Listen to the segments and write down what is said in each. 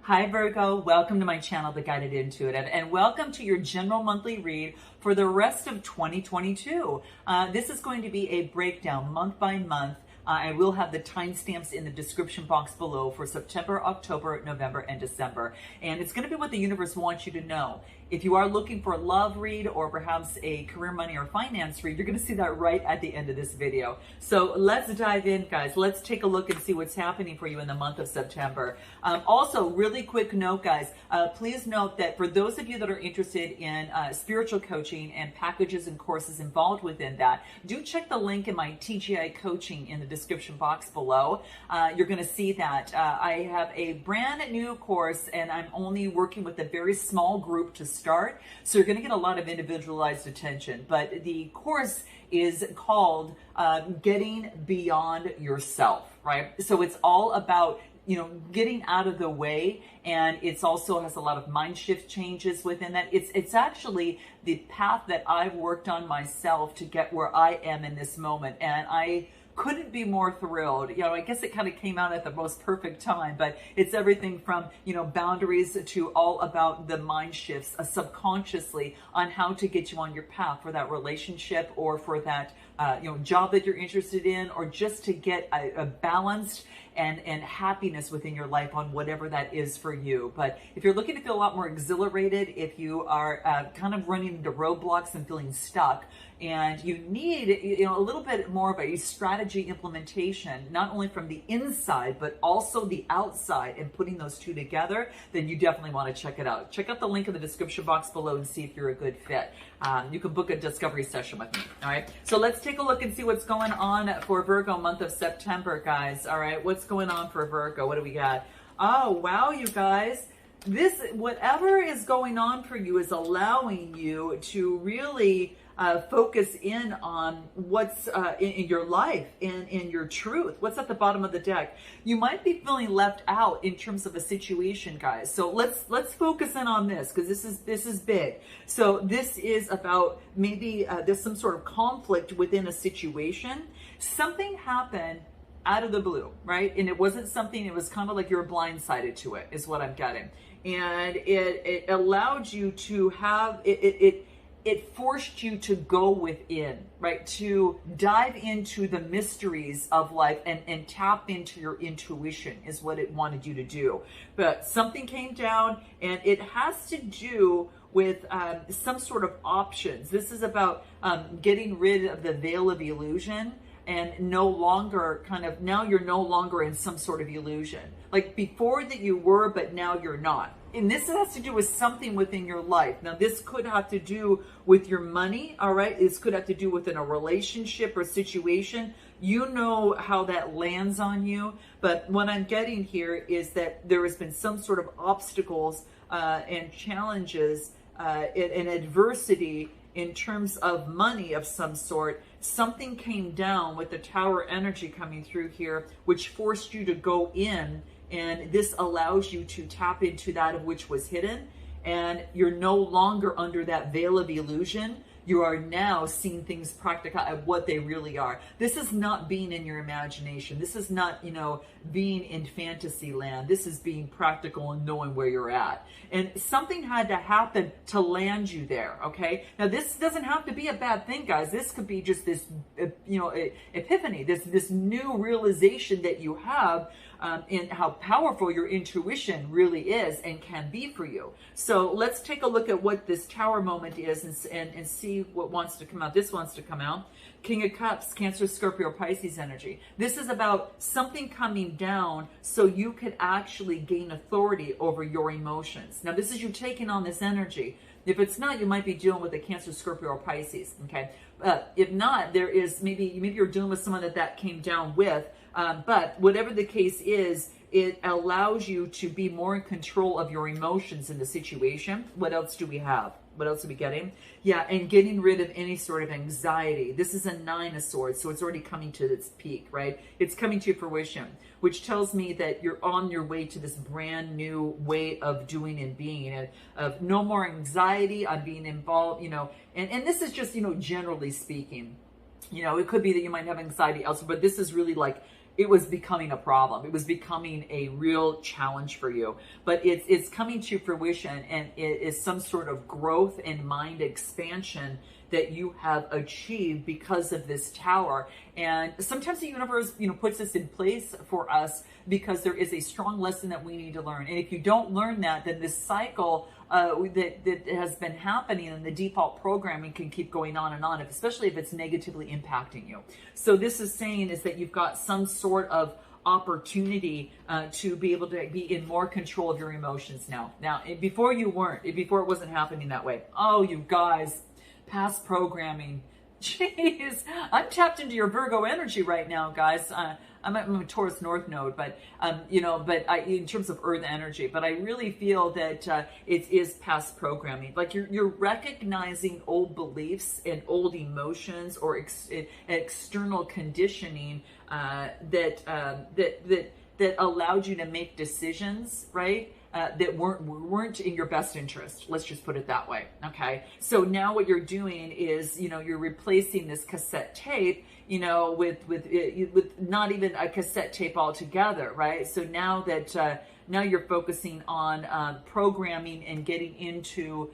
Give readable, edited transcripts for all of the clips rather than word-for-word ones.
Hi Virgo, welcome to my channel, The Guided Intuitive, and welcome to your general monthly read for the rest of 2022. This is going to be a breakdown month by month. I will have the timestamps in the description box below for September, October, November, and December. And it's going to be what the universe wants you to know. If you are looking for a love read or perhaps a career, money, or finance read, you're going to see that right at the end of this video. So let's dive in, guys. Let's take a look and see what's happening for you in the month of September. Also, really quick note, guys, please note that for those of you that are interested in spiritual coaching and packages and courses involved within that, do check the link in my TGI coaching in the description box below. You're going to see that I have a brand new course and I'm only working with a very small group to start. So you're going to get a lot of individualized attention. But the course is called Getting Beyond Yourself, right? So it's all about getting out of the way, and it's also has a lot of mind shift changes within that. It's actually the path that I've worked on myself to get where I am in this moment, and I couldn't be more thrilled. I guess it kind of came out at the most perfect time, but it's everything from, boundaries to all about the mind shifts subconsciously on how to get you on your path for that relationship or for that, job that you're interested in, or just to get a balanced and happiness within your life on whatever that is for you. But if you're looking to feel a lot more exhilarated, if you are kind of running into roadblocks and feeling stuck, and you need a little bit more of a strategy implementation, not only from the inside but also the outside, and putting those two together, then you definitely want to check it out. Check out the link in the description box below and see if you're a good fit. You can book a discovery session with me. All right, so let's take a look and see what's going on for Virgo month of September, guys. All right, what's going on for Virgo? What do we got? Oh wow, you guys, this, whatever is going on for you, is allowing you to really focus in on what's in your life, in your truth. What's at the bottom of the deck? You might be feeling left out in terms of a situation, guys. So let's focus in on this, because this is big. So this is about maybe there's some sort of conflict within a situation. Something happened out of the blue, right? And it wasn't something, it was kind of like you were blindsided to it, is what I'm getting. And it allowed you to have it forced you to go within, right? To dive into the mysteries of life and tap into your intuition is what it wanted you to do. But something came down, and it has to do with some sort of options. This is about getting rid of the veil of illusion, and no longer now you're no longer in some sort of illusion. Like before that you were, but now you're not. And this has to do with something within your life. Now, this could have to do with your money, all right? This could have to do within a relationship or situation. You know how that lands on you. But what I'm getting here is that there has been some sort of obstacles and challenges and adversity in terms of money of some sort. Something came down with the Tower energy coming through here, which forced you to go in. And this allows you to tap into that of which was hidden. And you're no longer under that veil of illusion. You are now seeing things practical at what they really are. This is not being in your imagination. This is not, being in fantasy land. This is being practical and knowing where you're at. And something had to happen to land you there, okay? Now, this doesn't have to be a bad thing, guys. This could be just this, epiphany, this new realization that you have in how powerful your intuition really is and can be for you. So let's take a look at what this Tower moment is and see what wants to come out. This wants to come out. King of Cups, Cancer, Scorpio, Pisces energy. This is about something coming down so you could actually gain authority over your emotions. Now, this is you taking on this energy. If it's not, you might be dealing with a Cancer, Scorpio, or Pisces, okay? If not, there is maybe you're dealing with someone that came down with, but whatever the case is, it allows you to be more in control of your emotions in the situation. What else do we have? What else are we getting? Yeah, and getting rid of any sort of anxiety. This is a 9 of Swords, so it's already coming to its peak, right? It's coming to fruition, which tells me that you're on your way to this brand new way of doing and being, and of no more anxiety on being involved, and this is just, generally speaking. It could be that you might have anxiety elsewhere, but this is really like it was becoming a problem. It was becoming a real challenge for you. But it's coming to fruition, and it is some sort of growth and mind expansion that you have achieved because of this tower. And sometimes the universe, puts this in place for us because there is a strong lesson that we need to learn. And if you don't learn that, then this cycle that has been happening in the default programming can keep going on and on, especially if it's negatively impacting you. So this is saying is that you've got some sort of opportunity to be able to be in more control of your emotions now. Now, before you weren't, before it wasn't happening that way. Oh, you guys, past programming. Jeez, I'm tapped into your Virgo energy right now, guys. I'm a Taurus North node, but in terms of Earth energy, but I really feel that it is past programming. Like you're recognizing old beliefs and old emotions or external conditioning that allowed you to make decisions, right? That weren't in your best interest. Let's just put it that way. Okay. So now what you're doing is, you're replacing this cassette tape, with not even a cassette tape altogether, right? So now that now you're focusing on programming and getting into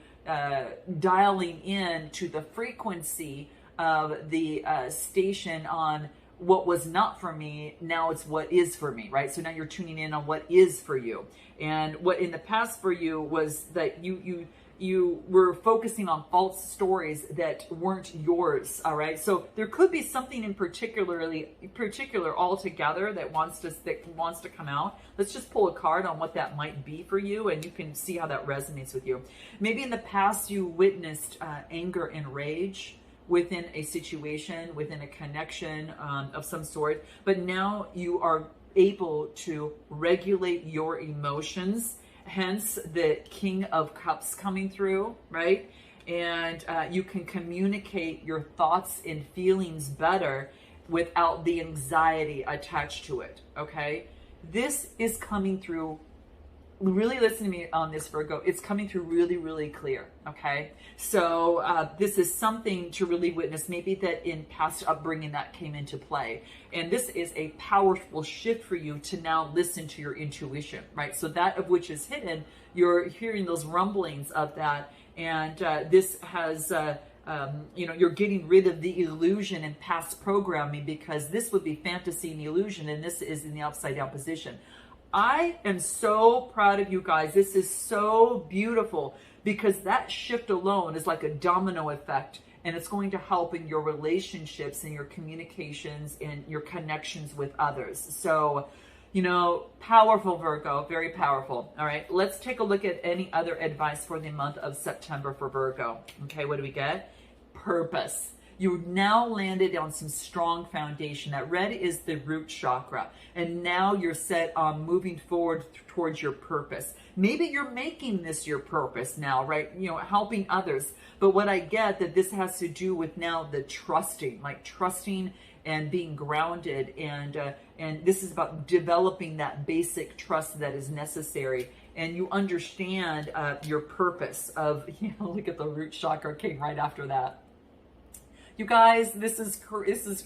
dialing in to the frequency of the station on what was not for me, now it's what is for me, right? So now you're tuning in on what is for you. And what in the past for you was that you were focusing on false stories that weren't yours, all right? So there could be something in particular altogether that wants to come out. Let's just pull a card on what that might be for you, and you can see how that resonates with you. Maybe in the past you witnessed anger and rage within a situation, within a connection of some sort, but now you are able to regulate your emotions, hence the King of Cups coming through, right? And you can communicate your thoughts and feelings better without the anxiety attached to it, okay? This is coming through. Really listen to me on this, Virgo. It's coming through really, really clear, okay? So this is something to really witness, maybe that in past upbringing that came into play. And this is a powerful shift for you to now listen to your intuition, right? So that of which is hidden, you're hearing those rumblings of that. And this has, you're getting rid of the illusion and past programming, because this would be fantasy and illusion, and this is in the upside down position. I am so proud of you guys. This is so beautiful, because that shift alone is like a domino effect, and it's going to help in your relationships and your communications and your connections with others. So, powerful, Virgo, very powerful. All right, let's take a look at any other advice for the month of September for Virgo. Okay, what do we get? Purpose. You now landed on some strong foundation. That red is the root chakra. And now you're set on moving forward towards your purpose. Maybe you're making this your purpose now, right? Helping others. But what I get that this has to do with now the trusting, like trusting and being grounded. And this is about developing that basic trust that is necessary. And you understand your purpose of, look at the root chakra came right after that. You guys, this is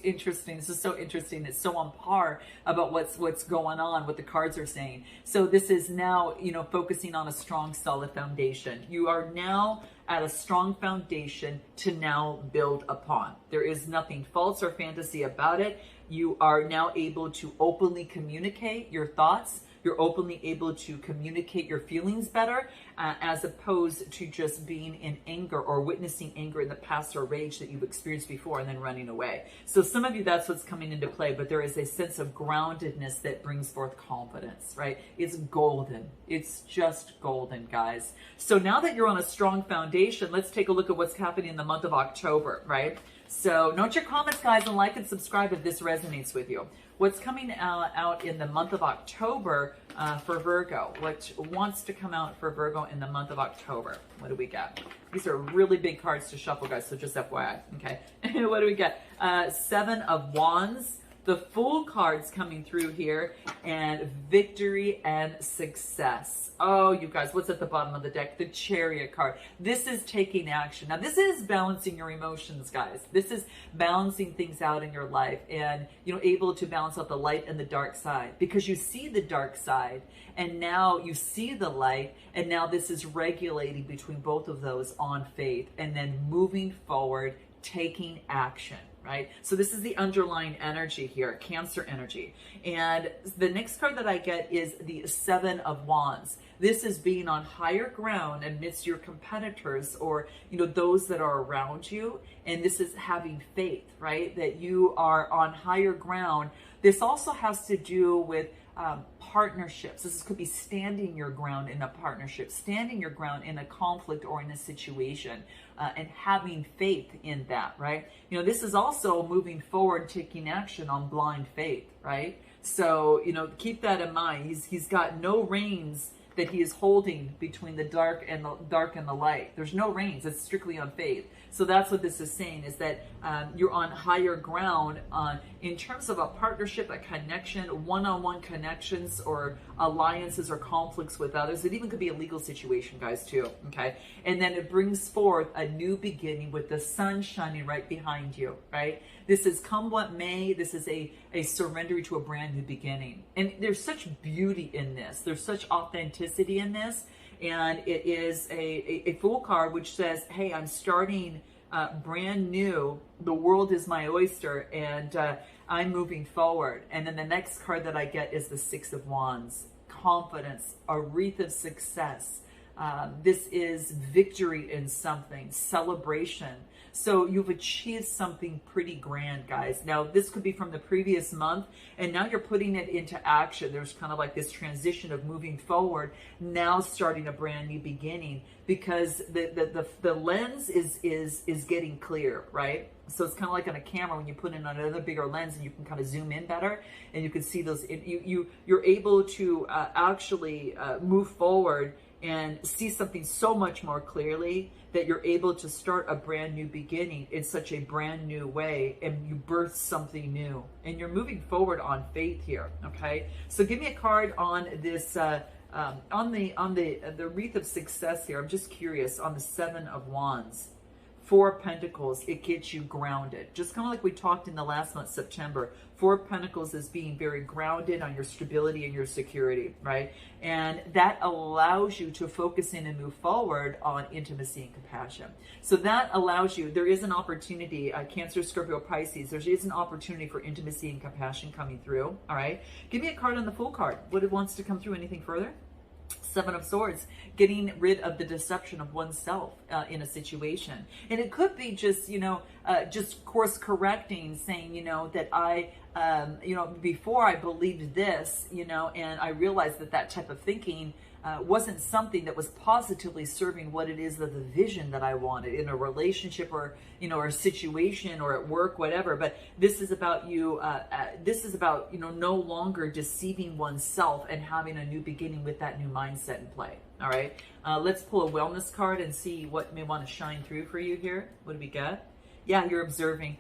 interesting. This is so interesting. It's so on par about what's going on, what the cards are saying. So this is now, focusing on a strong, solid foundation. You are now at a strong foundation to now build upon. There is nothing false or fantasy about it. You are now able to openly communicate your thoughts. You're openly able to communicate your feelings better, as opposed to just being in anger or witnessing anger in the past or rage that you've experienced before and then running away. So some of you, that's what's coming into play, but there is a sense of groundedness that brings forth confidence, right? It's golden. It's just golden, guys. So now that you're on a strong foundation, let's take a look at what's happening in the month of October, right? So note your comments, guys, and like and subscribe if this resonates with you. What's coming out in the month of October for Virgo? What wants to come out for Virgo in the month of October? What do we got? These are really big cards to shuffle, guys, so just FYI, okay? What do we get? 7 of Wands, The Fool card's coming through here, and victory and success. Oh, you guys, what's at the bottom of the deck? The Chariot card. This is taking action. Now, this is balancing your emotions, guys. This is balancing things out in your life and, able to balance out the light and the dark side, because you see the dark side and now you see the light, and now this is regulating between both of those on faith and then moving forward, taking action. Right? So this is the underlying energy here, Cancer energy. And the next card that I get is the Seven of Wands. This is being on higher ground amidst your competitors, or, those that are around you. And this is having faith, right? That you are on higher ground. This also has to do with partnerships. This could be standing your ground in a partnership, standing your ground in a conflict or in a situation, and having faith in that, right? This is also moving forward, taking action on blind faith, right? So, keep that in mind. He's got no reins that he is holding between the dark and the light. There's no reins. It's strictly on faith. So that's what this is saying, is that you're on higher ground in terms of a partnership, a connection, one-on-one connections or alliances or conflicts with others. It even could be a legal situation, guys, too, okay? And then it brings forth a new beginning with the sun shining right behind you, right? This is come what may. This is a surrender to a brand new beginning. And there's such beauty in this. There's such authenticity in this. And it is a Fool card, which says, hey, I'm starting brand new. The world is my oyster, and I'm moving forward. And then the next card that I get is the Six of Wands. Confidence, a wreath of success. This is victory in something, celebration. So you've achieved something pretty grand, guys. Now, this could be from the previous month, and now you're putting it into action. There's kind of like this transition of moving forward, now starting a brand new beginning, because the lens is getting clear, right? So it's kind of like on a camera when you put in another bigger lens and you can kind of zoom in better, and you can see those. You're able to actually move forward and see something so much more clearly, that you're able to start a brand new beginning in such a brand new way, and you birth something new, and you're moving forward on faith here. Okay, so give me a card on this on the wreath of success here. I'm just curious on the Seven of Wands. Four of Pentacles, it gets you grounded. Just kind of like we talked in the last month, September. Four of Pentacles is being very grounded on your stability and your security, right? And that allows you to focus in and move forward on intimacy and compassion. So that allows you, there is an opportunity, Cancer, Scorpio, Pisces, there is an opportunity for intimacy and compassion coming through, all right? Give me a card on the Fool card. What wants to come through? Anything further? Seven of Swords, getting rid of the deception of oneself in a situation. And it could be just, just course correcting, saying, that I, before I believed this, and I realized that type of thinking wasn't something that was positively serving what it is, the vision that I wanted in a relationship, or, or a situation, or at work, whatever. But this is about you, no longer deceiving oneself and having a new beginning with that new mindset in play. All right. Let's pull a wellness card and see what may want to shine through for you here. What do we got? Yeah, you're observing.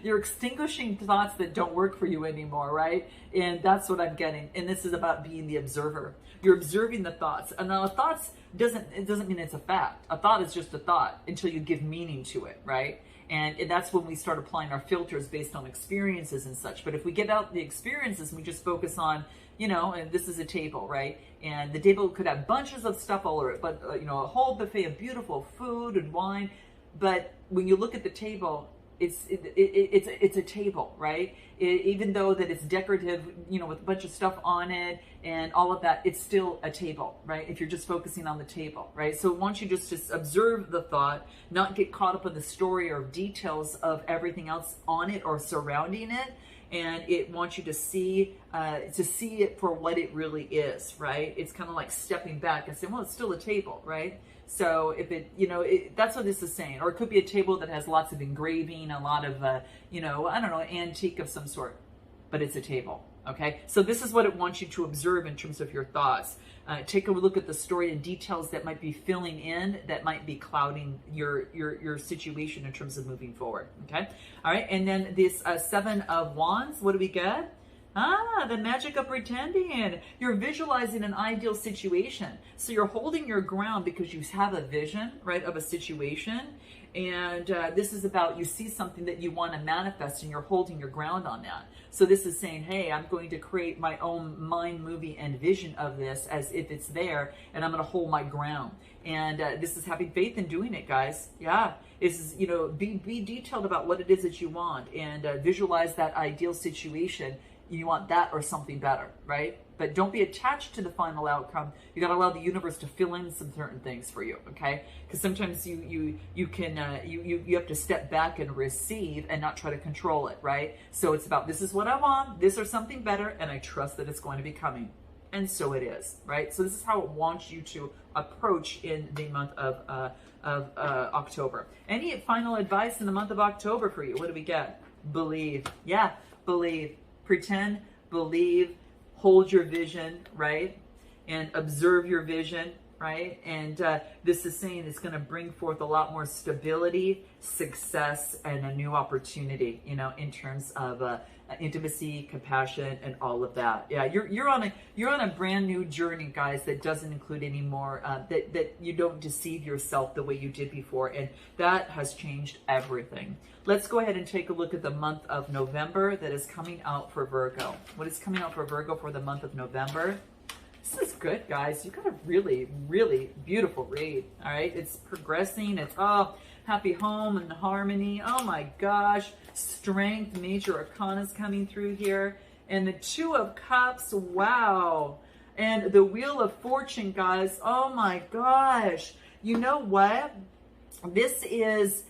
You're extinguishing thoughts that don't work for you anymore, right? And that's what I'm getting. And this is about being the observer. You're observing the thoughts. And now thoughts doesn't mean it's a fact. A thought is just a thought until you give meaning to it, right? And that's when we start applying our filters based on experiences and such. But if we get out the experiences and we just focus on, and this is a table, right? And the table could have bunches of stuff all over it, but, a whole buffet of beautiful food and wine. But when you look at the table, it's a table, right? Even though that it's decorative, with a bunch of stuff on it and all of that, it's still a table, right? If you're just focusing on the table, right? So I want you just to observe the thought, not get caught up in the story or details of everything else on it or surrounding it. And it wants you to see it for what it really is, right? It's kind of like stepping back and saying, well, it's still a table, right? So if that's what this is saying. Or it could be a table that has lots of engraving, a lot of, antique of some sort, but it's a table, Okay, so this is what it wants you to observe in terms of your thoughts. Take a look at the story and details that might be filling in, that might be clouding your situation in terms of moving forward. Okay, all right, and then this Seven of Wands, what do we get? The magic of pretending. You're visualizing an ideal situation. So you're holding your ground because you have a vision, right, of a situation. And this is about, you see something that you want to manifest and you're holding your ground on that. So this is saying, hey, I'm going to create my own mind movie and vision of this as if it's there, and I'm going to hold my ground. And this is having faith in doing it, guys. Yeah. It's, you know, be detailed about what it is that you want, and visualize that ideal situation. You want that or something better, right? But don't be attached to the final outcome. You got to allow the universe to fill in some certain things for you, okay? Because sometimes you have to step back and receive and not try to control it, right? So it's about, this is what I want, this or something better, and I trust that it's going to be coming. And so it is, right? So this is how it wants you to approach in the month of October. Any final advice in the month of October for you? What do we get? Believe. Yeah, believe. Pretend, believe, hold your vision, right? And observe your vision, right? And this is saying it's going to bring forth a lot more stability, success, and a new opportunity, you know, in terms of intimacy, compassion, and all of that. Yeah, you're on a brand new journey, guys, that doesn't include any more, that you don't deceive yourself the way you did before, and that has changed everything. Let's go ahead and take a look at the month of November that is coming out for Virgo. What is coming out for Virgo for the month of November? This is good, guys. You got a really, really beautiful read. All right, it's progressing. It's happy home and harmony. Oh my gosh, strength, major arcanas coming through here, and the Two of Cups. Wow, and the Wheel of Fortune, guys. Oh my gosh. You know what? This is.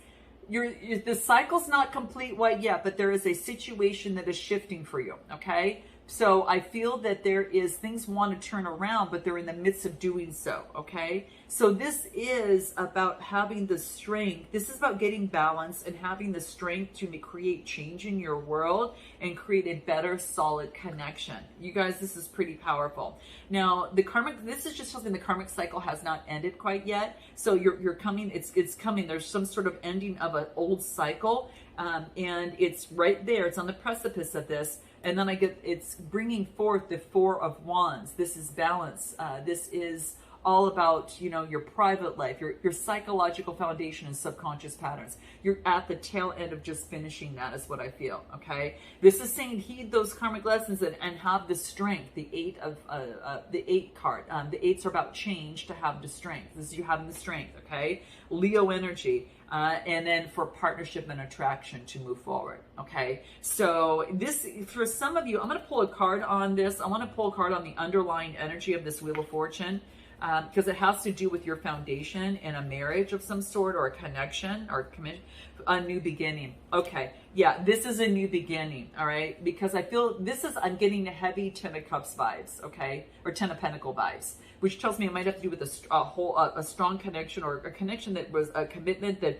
The cycle's not complete yet, but there is a situation that is shifting for you, okay? So I feel that there is things want to turn around, but they're in the midst of doing so, okay? So this is about having the strength. This is about getting balance and having the strength to create change in your world and create a better, solid connection. You guys, this is pretty powerful. Now, this is just something, the karmic cycle has not ended quite yet. So you're coming, it's coming. There's some sort of ending of an old cycle, and it's right there. It's on the precipice of this. And then it's bringing forth the Four of Wands. This is balance. This is all about, you know, your private life, your psychological foundation and subconscious patterns. You're at the tail end of just finishing that, is what I feel, okay? This is saying heed those karmic lessons and have the strength, the Eight card. The eights are about change, to have the strength. This is you having the strength, okay? Leo energy. And then for partnership and attraction to move forward. Okay, so this, for some of you, I'm going to pull a card on this. I want to pull a card on the underlying energy of this Wheel of Fortune, because it has to do with your foundation in a marriage of some sort, or a connection, or a new beginning. Okay, yeah, this is a new beginning. All right, because I feel I'm getting heavy Ten of Cups vibes. Okay, or Ten of Pentacle vibes, which tells me it might have to do with a strong connection, or a connection that was a commitment, that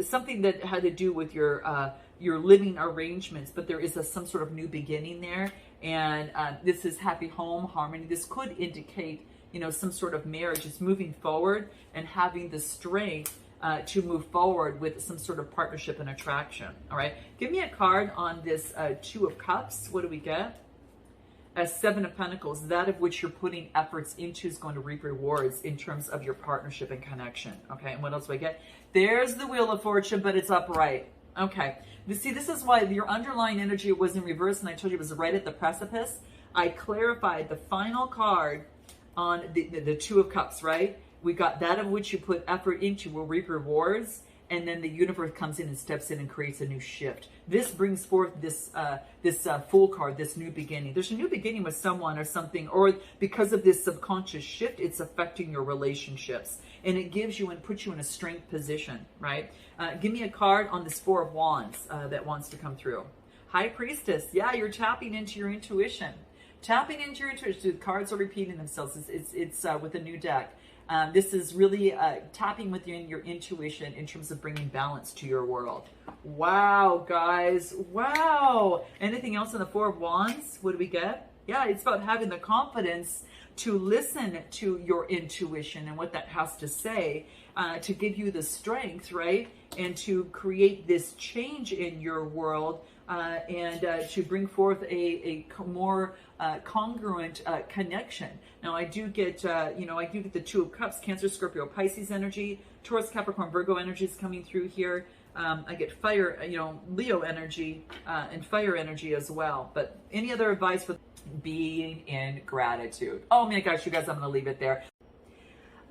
something that had to do with your living arrangements. But there is some sort of new beginning there, and this is happy home, harmony. This could indicate, you know, some sort of marriage is moving forward and having the strength to move forward with some sort of partnership and attraction. All right, give me a card on this Two of Cups. What do we get? Seven of Pentacles. That of which you're putting efforts into is going to reap rewards in terms of your partnership and connection. Okay, and what else do I get? There's the Wheel of Fortune, but it's upright. Okay, see, this is why your underlying energy was in reverse, and I told you it was right at the precipice. I clarified the final card on the Two of Cups, right? We got that of which you put effort into will reap rewards, and then the universe comes in and steps in and creates a new shift. This brings forth this Fool card, this new beginning. There's a new beginning with someone or something, or because of this subconscious shift, it's affecting your relationships, and it gives you and puts you in a strength position, right? Give me a card on this Four of Wands that wants to come through. High Priestess. Yeah, you're tapping into your intuition. tapping into your intuition. The cards are repeating themselves. It's with a new deck. This is really tapping within your intuition in terms of bringing balance to your world. Wow, guys. Wow. Anything else in the Four of Wands? What do we get? Yeah, it's about having the confidence to listen to your intuition and what that has to say, to give you the strength, right? And to create this change in your world, and to bring forth a more congruent connection. Now, I do get, I do get the Two of Cups, Cancer, Scorpio, Pisces energy, Taurus, Capricorn, Virgo energy is coming through here. I get fire, Leo energy and fire energy as well. But any other advice with being in gratitude? Oh my gosh, you guys, I'm going to leave it there.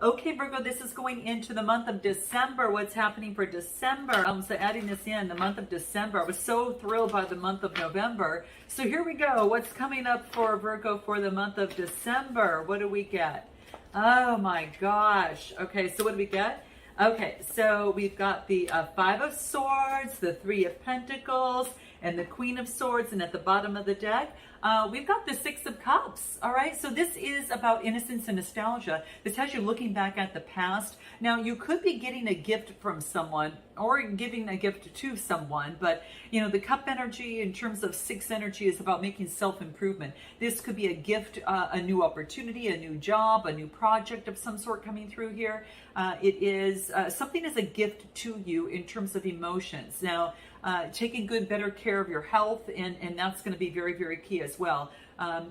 Okay, Virgo, this is going into the month of December. What's happening for December? So adding this in, the month of December. I was so thrilled by the month of November. So here we go. What's coming up for Virgo for the month of December? What do we get? Oh my gosh. Okay, so what do we get? Okay, so we've got the Five of Swords, the Three of Pentacles, and the Queen of Swords, and at the bottom of the deck, we've got the Six of Cups. All right, so this is about innocence and nostalgia. This has you looking back at the past. Now, you could be getting a gift from someone or giving a gift to someone, but the Cup energy in terms of Six energy is about making self-improvement. This could be a gift, a new opportunity, a new job, a new project of some sort coming through here. It is something as a gift to you in terms of emotions. Now, taking good, better care of your health, and that's going to be very, very key as well,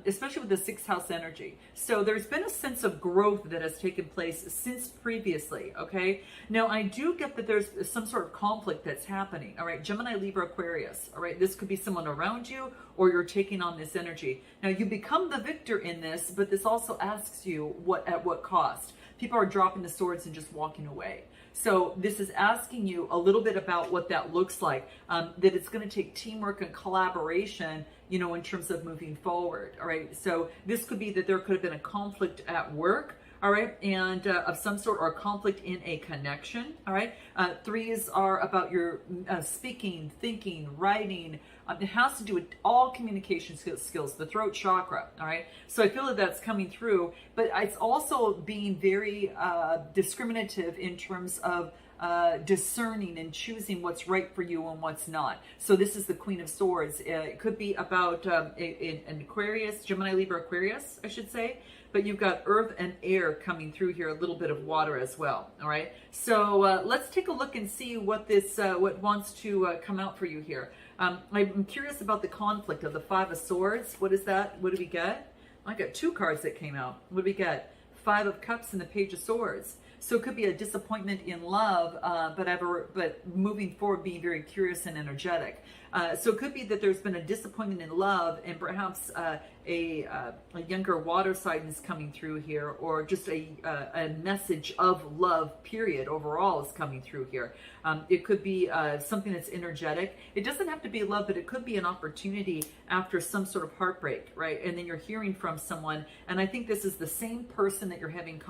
especially with the sixth house energy. So there's been a sense of growth that has taken place since previously, okay? Now, I do get that there's some sort of conflict that's happening, all right? Gemini, Libra, Aquarius, all right? This could be someone around you, or you're taking on this energy. Now, you become the victor in this, but this also asks you at what cost. People are dropping the swords and just walking away. So this is asking you a little bit about what that looks like, that it's going to take teamwork and collaboration, in terms of moving forward. All right. So this could be that there could have been a conflict at work. All right. And of some sort, or a conflict in a connection. All right. Threes are about your speaking, thinking, writing. It has to do with all communication skills, the throat chakra. All right. So I feel that that's coming through, but it's also being very discriminative in terms of discerning and choosing what's right for you and what's not. So this is the Queen of Swords. It could be about an Aquarius, Gemini, Libra, Aquarius, I should say. But you've got earth and air coming through here, a little bit of water as well. All right. So let's take a look and see what this what wants to come out for you here. I'm curious about the conflict of the Five of Swords. What is that? What do we get? I got two cards that came out. What do we get? Five of Cups and the Page of Swords. So it could be a disappointment in love, but moving forward, being very curious and energetic. So it could be that there's been a disappointment in love, and perhaps a younger water sign is coming through here, or just a message of love, period, overall is coming through here. It could be something that's energetic. It doesn't have to be love, but it could be an opportunity after some sort of heartbreak, right? And then you're hearing from someone, and I think this is the same person that you're having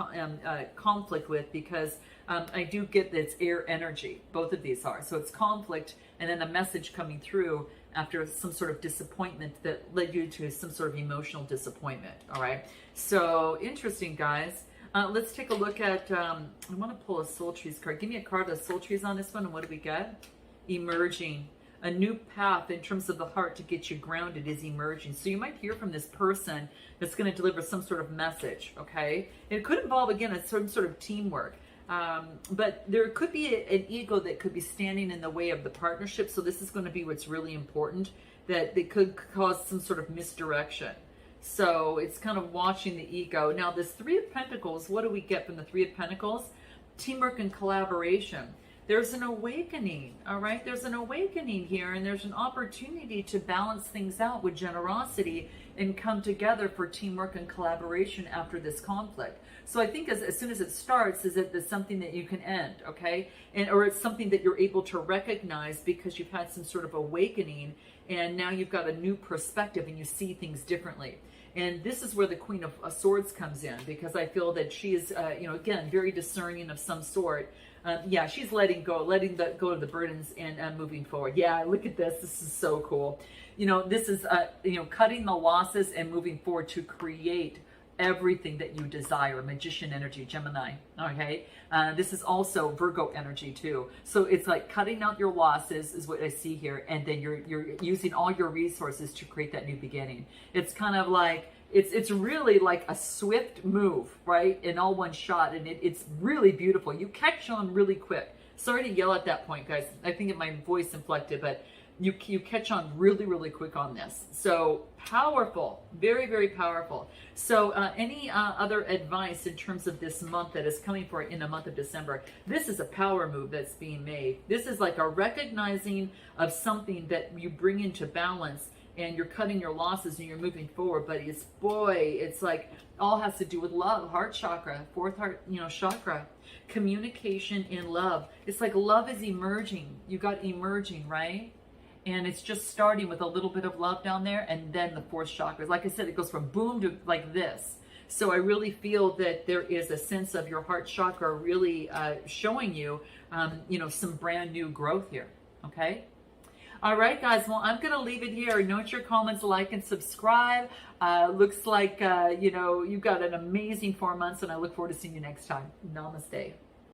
conflict with, because I do get that it's air energy. Both of these are. So it's conflict and then a message coming through after some sort of disappointment that led you to some sort of emotional disappointment. All right. So interesting, guys. Let's take a look at, I want to pull a Soul Trees card. Give me a card of Soul Trees on this one. And what do we get? Emerging. A new path in terms of the heart to get you grounded is emerging. So you might hear from this person that's going to deliver some sort of message, okay? It could involve, again, some sort of teamwork. But there could be an ego that could be standing in the way of the partnership. So this is going to be what's really important, that it could cause some sort of misdirection. So it's kind of watching the ego. Now, this Three of Pentacles, what do we get from the Three of Pentacles? Teamwork and collaboration. There's an awakening, all right? There's an awakening here, and there's an opportunity to balance things out with generosity and come together for teamwork and collaboration after this conflict. So I think as soon as it starts, is it something that you can end, okay? Or it's something that you're able to recognize because you've had some sort of awakening, and now you've got a new perspective and you see things differently. And this is where the Queen of Swords comes in, because I feel that she is, again, very discerning of some sort. Yeah, she's letting go of the burdens and moving forward. Yeah, look at this. This is so cool. This is, cutting the losses and moving forward to create everything that you desire. Magician energy, Gemini. Okay. This is also Virgo energy too. So it's like cutting out your losses is what I see here. And then you're using all your resources to create that new beginning. It's kind of like, it's really like a swift move, right? In all one shot. And it's really beautiful. You catch on really quick. Sorry to yell at that point, guys. I think my voice inflected, but you catch on really, really quick on this. So powerful, very, very powerful. So any other advice in terms of this month that is coming for in the month of December? This is a power move that's being made. This is like a recognizing of something that you bring into balance, and you're cutting your losses and you're moving forward. But it's like all has to do with love, heart chakra, fourth heart, chakra, communication and love. It's like love is emerging. You got emerging, right? And it's just starting with a little bit of love down there, and then the fourth chakra. Like I said, it goes from boom to like this. So I really feel that there is a sense of your heart chakra really showing you, some brand new growth here. Okay. All right, guys. Well, I'm going to leave it here. Note your comments, like, and subscribe. Looks like, you've got an amazing 4 months, and I look forward to seeing you next time. Namaste.